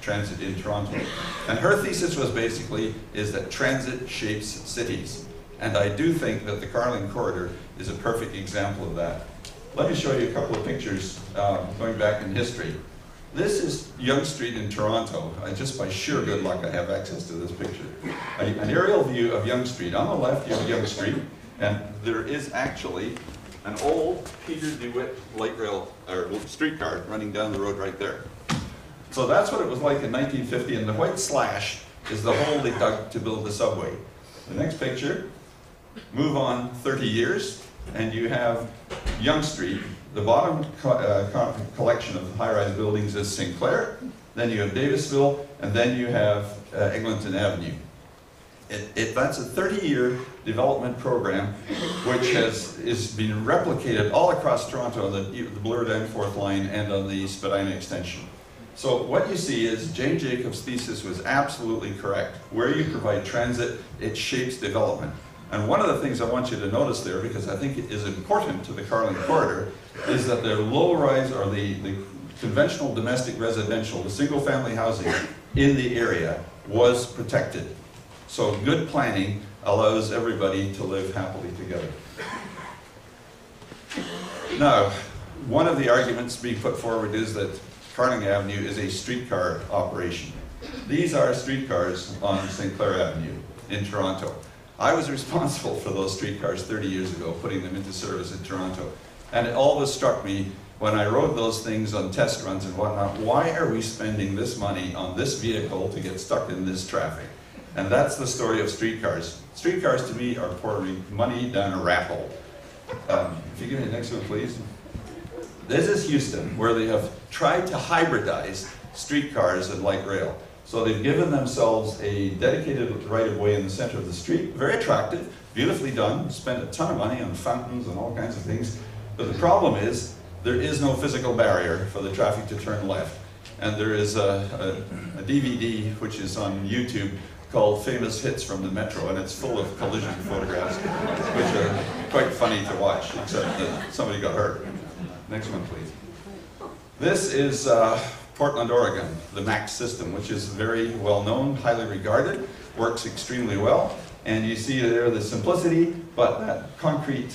transit in Toronto. And her thesis was basically is that transit shapes cities. And I do think that the Carling Corridor is a perfect example of that. Let me show you a couple of pictures going back in history. This is Yonge Street in Toronto. Just by sheer good luck, I have access to this picture. An aerial view of Yonge Street. On the left, you have Yonge Street, and there is actually an old Peter DeWitt light rail, or streetcar running down the road right there. So that's what it was like in 1950, and the white slash is the hole they dug to build the subway. The next picture, move on 30 years, and you have Yonge Street. The bottom collection of high-rise buildings is Sinclair, then you have Davisville, and then you have Eglinton Avenue. That's a 30-year development program which is being replicated all across Toronto on the Bloor Danforth line and on the Spadina extension. So what you see is Jane Jacobs' thesis was absolutely correct. Where you provide transit, it shapes development. And one of the things I want you to notice there, because I think it is important to the Carling Corridor, is that the low-rise or the conventional domestic residential, the single-family housing in the area was protected. So good planning allows everybody to live happily together. Now, one of the arguments being put forward is that Carling Avenue is a streetcar operation. These are streetcars on St. Clair Avenue in Toronto. I was responsible for those streetcars 30 years ago, putting them into service in Toronto. And it always struck me when I rode those things on test runs and whatnot, why are we spending this money on this vehicle to get stuck in this traffic? And that's the story of streetcars. Streetcars to me are pouring money down a rat hole. If you give me the next one, please. This is Houston, where they have tried to hybridize streetcars and light rail. So they've given themselves a dedicated right-of-way in the center of the street, very attractive, beautifully done, spent a ton of money on fountains and all kinds of things. But the problem is, there is no physical barrier for the traffic to turn left. And there is a DVD, which is on YouTube, called Famous Hits from the Metro, and it's full of collision photographs, which are quite funny to watch, except that somebody got hurt. Next one, please. This is Portland, Oregon, the MAX system, which is very well known, highly regarded, works extremely well. And you see there the simplicity, but that concrete,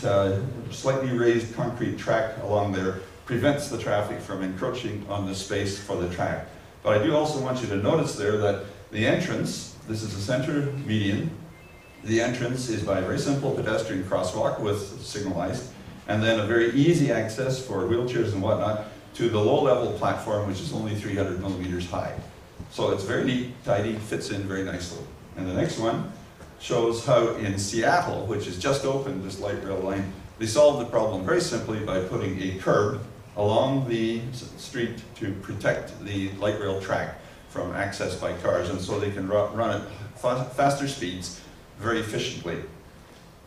slightly raised concrete track along there prevents the traffic from encroaching on the space for the track. But I do also want you to notice there that the entrance, this is the center median, the entrance is by a very simple pedestrian crosswalk with signalized, and then a very easy access for wheelchairs and whatnot to the low-level platform, which is only 300 millimeters high. So it's very neat, tidy, fits in very nicely. And the next one shows how in Seattle, which has just opened this light rail line, they solved the problem very simply by putting a curb along the street to protect the light rail track from access by cars, and so they can run at faster speeds very efficiently.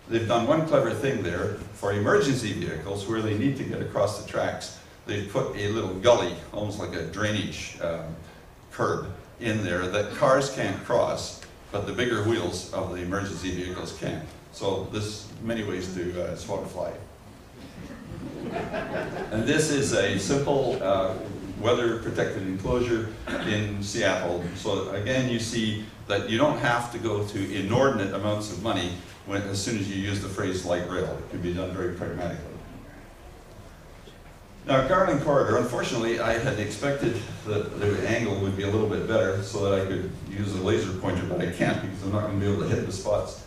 They've done one clever thing there for emergency vehicles where they need to get across the tracks. They've put a little gully, almost like a drainage curb in there that cars can't cross, but the bigger wheels of the emergency vehicles can. So there's many ways to swat a fly. And this is a simple weather-protected enclosure in Seattle. So again, you see that you don't have to go to inordinate amounts of money as soon as you use the phrase light rail. It can be done very pragmatically. Now, Carling Corridor, unfortunately, I had expected that the angle would be a little bit better so that I could use a laser pointer, but I can't because I'm not going to be able to hit the spots.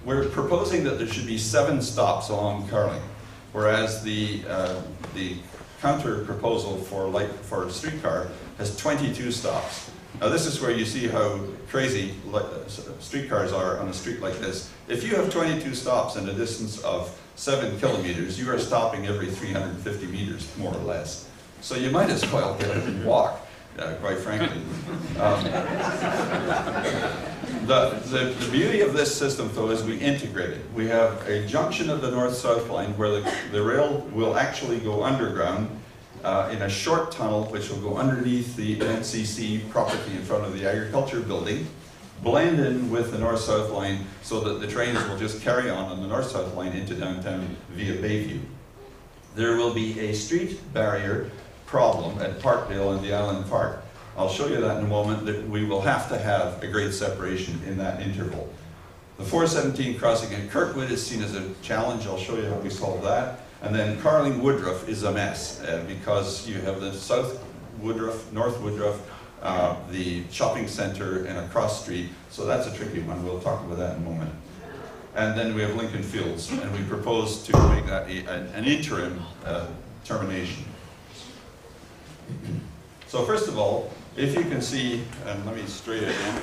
We're proposing that there should be 7 stops along Carling, whereas the counter proposal for a streetcar has 22 stops. Now this is where you see how crazy streetcars are on a street like this. If you have 22 stops in a distance of 7 kilometers, you are stopping every 350 meters, more or less. So you might as well get up and walk, quite frankly. The beauty of this system, though, is we integrate it. We have a junction of the north-south line where the rail will actually go underground in a short tunnel which will go underneath the NCC property in front of the agriculture building, blend in with the north-south line so that the trains will just carry on the north-south line into downtown via Bayview. There will be a street barrier problem at Parkdale and the Island Park. I'll show you that in a moment, that we will have to have a grade separation in that interval. The 417 crossing at Kirkwood is seen as a challenge. I'll show you how we solve that. And then Carling Woodruff is a mess because you have the South Woodruff, North Woodruff, the shopping center, and a cross street. So that's a tricky one. We'll talk about that in a moment. And then we have Lincoln Fields, and we propose to make that an interim termination. So first of all, if you can see, and let me straighten it again,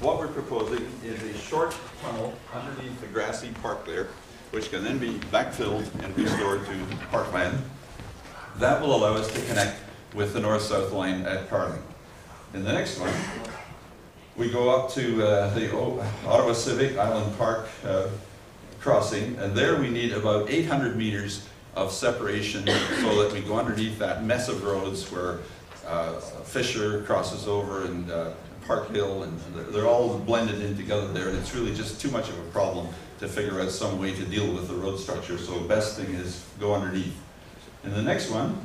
what we're proposing is a short tunnel underneath the grassy park there, which can then be backfilled and restored to parkland. That will allow us to connect with the north-south line at Carling. In the next one, we go up to the Ottawa Civic Island Park crossing, and there we need about 800 meters of separation so that we go underneath that mess of roads where Fisher crosses over and Park Hill, and they're all blended in together there, and it's really just too much of a problem to figure out some way to deal with the road structure, so the best thing is go underneath. In the next one,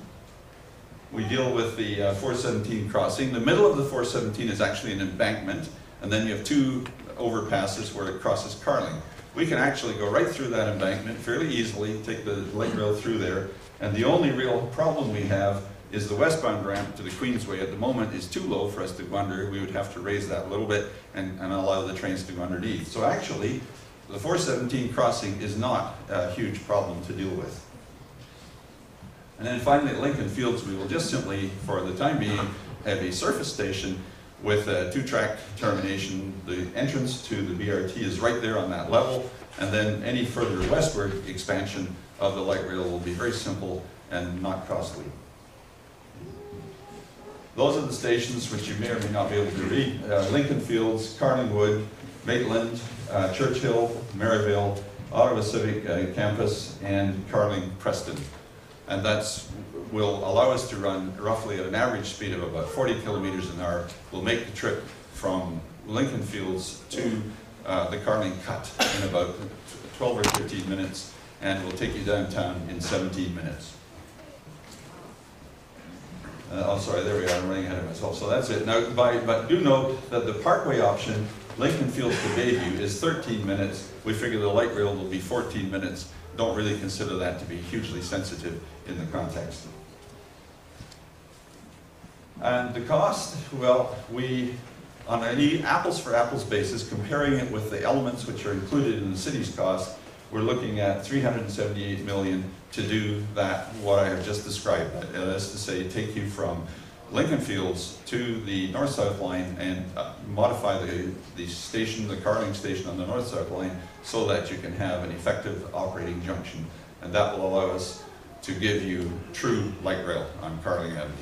we deal with the 417 crossing. The middle of the 417 is actually an embankment, and then you have two overpasses where it crosses Carling. We can actually go right through that embankment fairly easily, take the light rail through there, and the only real problem we have is the westbound ramp to the Queensway at the moment is too low for us to go under. We would have to raise that a little bit and allow the trains to go underneath. So actually, the 417 crossing is not a huge problem to deal with. And then finally at Lincoln Fields, we will just simply, for the time being, have a surface station with a two-track termination. The entrance to the BRT is right there on that level, and then any further westward expansion of the light rail will be very simple and not costly. Those are the stations which you may or may not be able to read. Lincoln Fields, Carling Wood, Maitland, Churchill, Maryville, Ottawa Civic Campus, and Carling Preston. And that will allow us to run roughly at an average speed of about 40 kilometers an hour. We'll make the trip from Lincoln Fields to the Carling Cut in about 12 or 15 minutes, and we'll take you downtown in 17 minutes. Oh, sorry, there we are, I'm running ahead of myself. So that's it. Now, but do note that the Parkway option, Lincoln Fields to Bayview, is 13 minutes. We figure the light rail will be 14 minutes. Don't really consider that to be hugely sensitive in the context. And the cost, well, on an apples for apples basis, comparing it with the elements which are included in the city's cost, we're looking at $378 million to do that, what I have just described. That is to say, take you from Lincoln Fields to the north-south line and modify the station, the Carling station on the north-south line, so that you can have an effective operating junction. And that will allow us to give you true light rail on Carling Avenue.